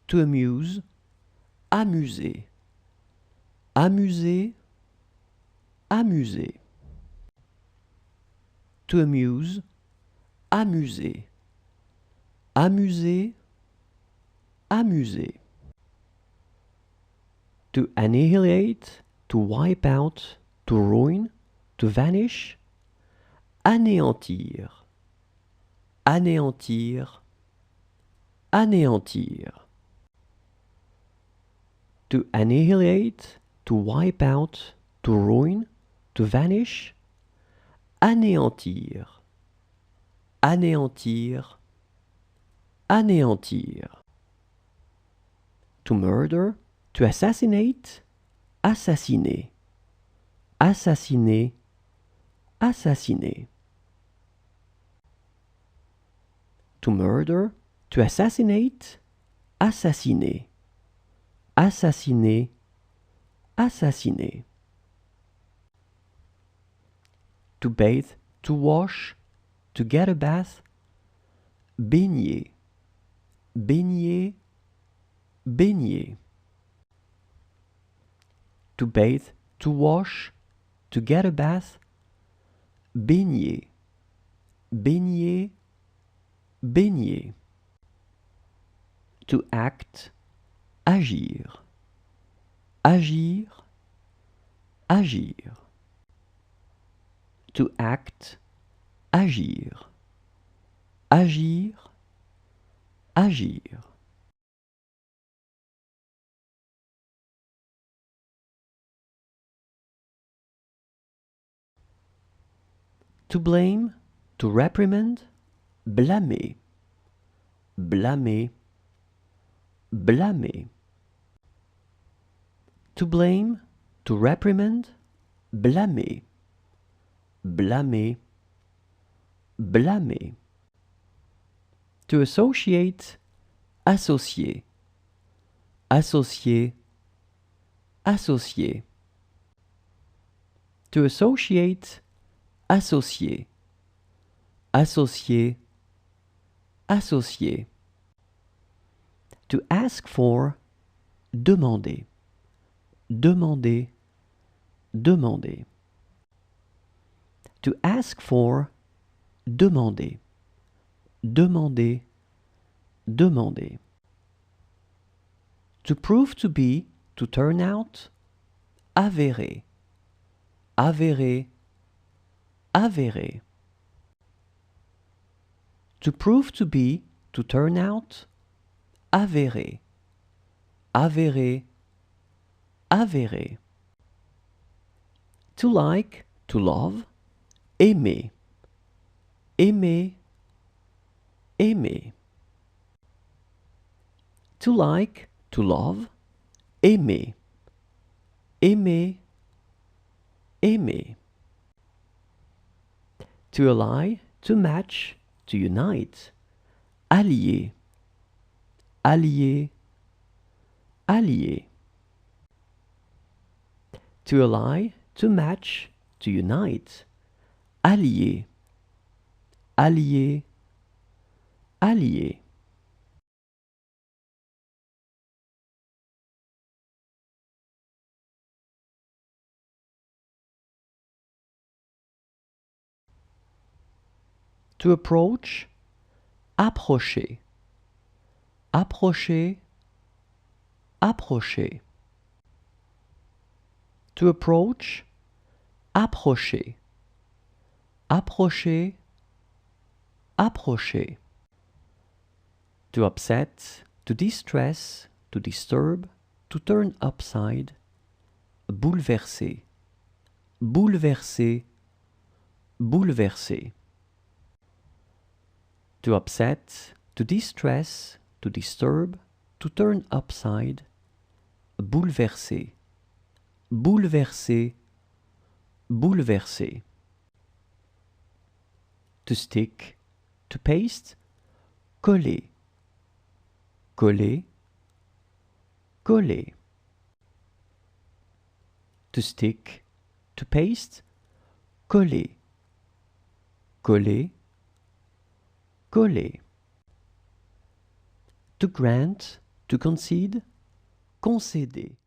to amuse, amuser, amuser, amuser, to amuse, amuser, amuser, amuser, to annihilate, to wipe out, to ruin, to vanish, anéantir, anéantir, anéantir, to annihilate, to wipe out, to ruin, to vanish, anéantir, anéantir, anéantir, to murder, to assassinate, assassiner, assassiner, assassiner, to murder, to assassinate, assassiner, assassiner, assassiner, to bathe, to wash, to get a bath, baigner, baigner, baigner, to bathe, to wash, to get a bath, baigner, baigner, baigner, to act, agir, agir, agir, to act, agir, agir, agir, to blame, to reprimand, blâmer, blâmer, blâmer, to blame, to reprimand, blâmer, blâmer, blâmer, to associate, associer, associer, associer, to associate, associer, associer, associer, to ask for, demander, demander, demander, to ask for, demander, demander, demander, to prove to be, to turn out, avérer, avérer, avérer, to prove to be, to turn out, avérer, avérer, avérer, to like, to love, aimer, aimer, aimer, to like, to love, aimer, aimer, aimer, to ally, to match, to unite, allier, allier, allier, to ally, to match, to unite, allier, allier, allier, to approach, approcher, approcher, approcher, to approach, approcher, approcher, approcher, to upset, to distress, to disturb, to turn upside, bouleverser, bouleverser, bouleverser, to upset, to distress, to disturb, to turn upside, bouleverser, bouleverser, bouleverser, to stick, to paste, coller, coller, coller, to stick, to paste, coller, coller, coller, to grant, to To concede, concéder.